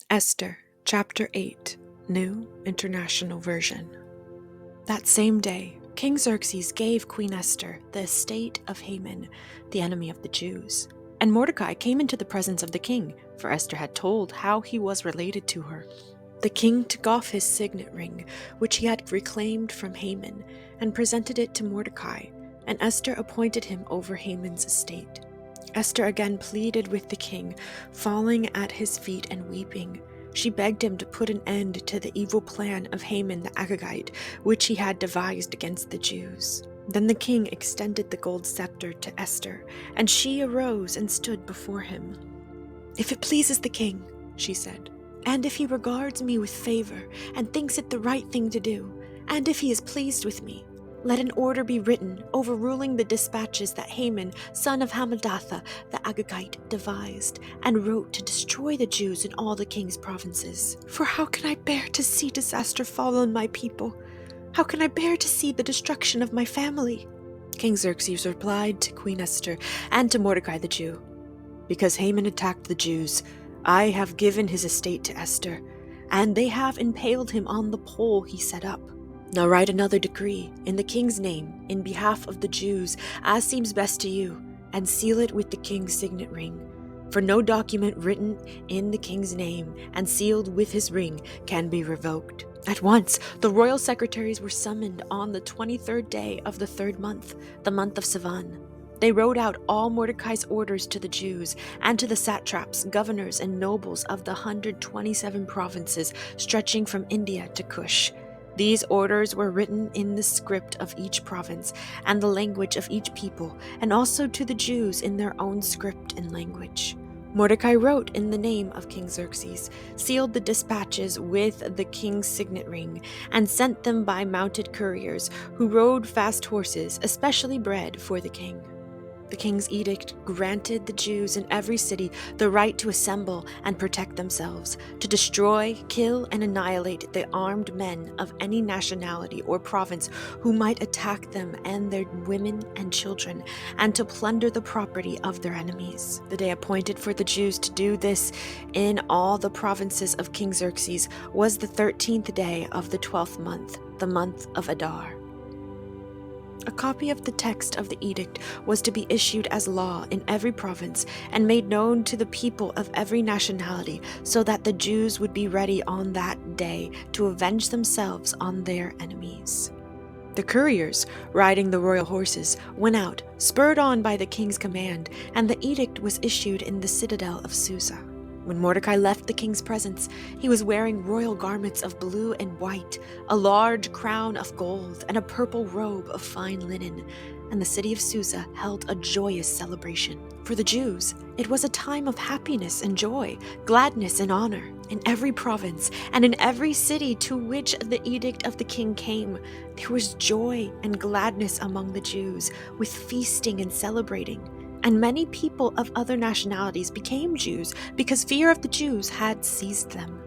Esther, chapter 8, New International Version. That same day, King Xerxes gave Queen Esther the estate of Haman, the enemy of the Jews. And Mordecai came into the presence of the king, for Esther had told how he was related to her. The king took off his signet ring, which he had reclaimed from Haman, and presented it to Mordecai, and Esther appointed him over Haman's estate. Esther again pleaded with the king, falling at his feet and weeping. She begged him to put an end to the evil plan of Haman the Agagite, which he had devised against the Jews. Then the king extended the gold scepter to Esther, and she arose and stood before him. "If it pleases the king," she said, "and if he regards me with favor and thinks it the right thing to do, and if he is pleased with me, let an order be written overruling the dispatches that Haman, son of Hammedatha, the Agagite, devised and wrote to destroy the Jews in all the king's provinces. For how can I bear to see disaster fall on my people? How can I bear to see the destruction of my family?" King Xerxes replied to Queen Esther and to Mordecai the Jew, "Because Haman attacked the Jews, I have given his estate to Esther, and they have impaled him on the pole he set up. Now write another decree in the king's name in behalf of the Jews, as seems best to you, and seal it with the king's signet ring. For no document written in the king's name and sealed with his ring can be revoked." At once, the royal secretaries were summoned on the 23rd day of the 3rd month, the month of Sivan. They wrote out all Mordecai's orders to the Jews and to the satraps, governors, and nobles of the 127 provinces stretching from India to Cush. These orders were written in the script of each province and the language of each people, and also to the Jews in their own script and language. Mordecai wrote in the name of King Xerxes, sealed the dispatches with the king's signet ring, and sent them by mounted couriers who rode fast horses, especially bred for the king. The king's edict granted the Jews in every city the right to assemble and protect themselves, to destroy, kill, and annihilate the armed men of any nationality or province who might attack them and their women and children, and to plunder the property of their enemies. The day appointed for the Jews to do this in all the provinces of King Xerxes was the 13th day of the 12th month, the month of Adar. A copy of the text of the edict was to be issued as law in every province and made known to the people of every nationality, so that the Jews would be ready on that day to avenge themselves on their enemies. The couriers, riding the royal horses, went out, spurred on by the king's command, and the edict was issued in the citadel of Susa. When Mordecai left the king's presence, he was wearing royal garments of blue and white, a large crown of gold, and a purple robe of fine linen, and the city of Susa held a joyous celebration. For the Jews, it was a time of happiness and joy, gladness and honor. In every province and in every city to which the edict of the king came, there was joy and gladness among the Jews, with feasting and celebrating. And many people of other nationalities became Jews because fear of the Jews had seized them.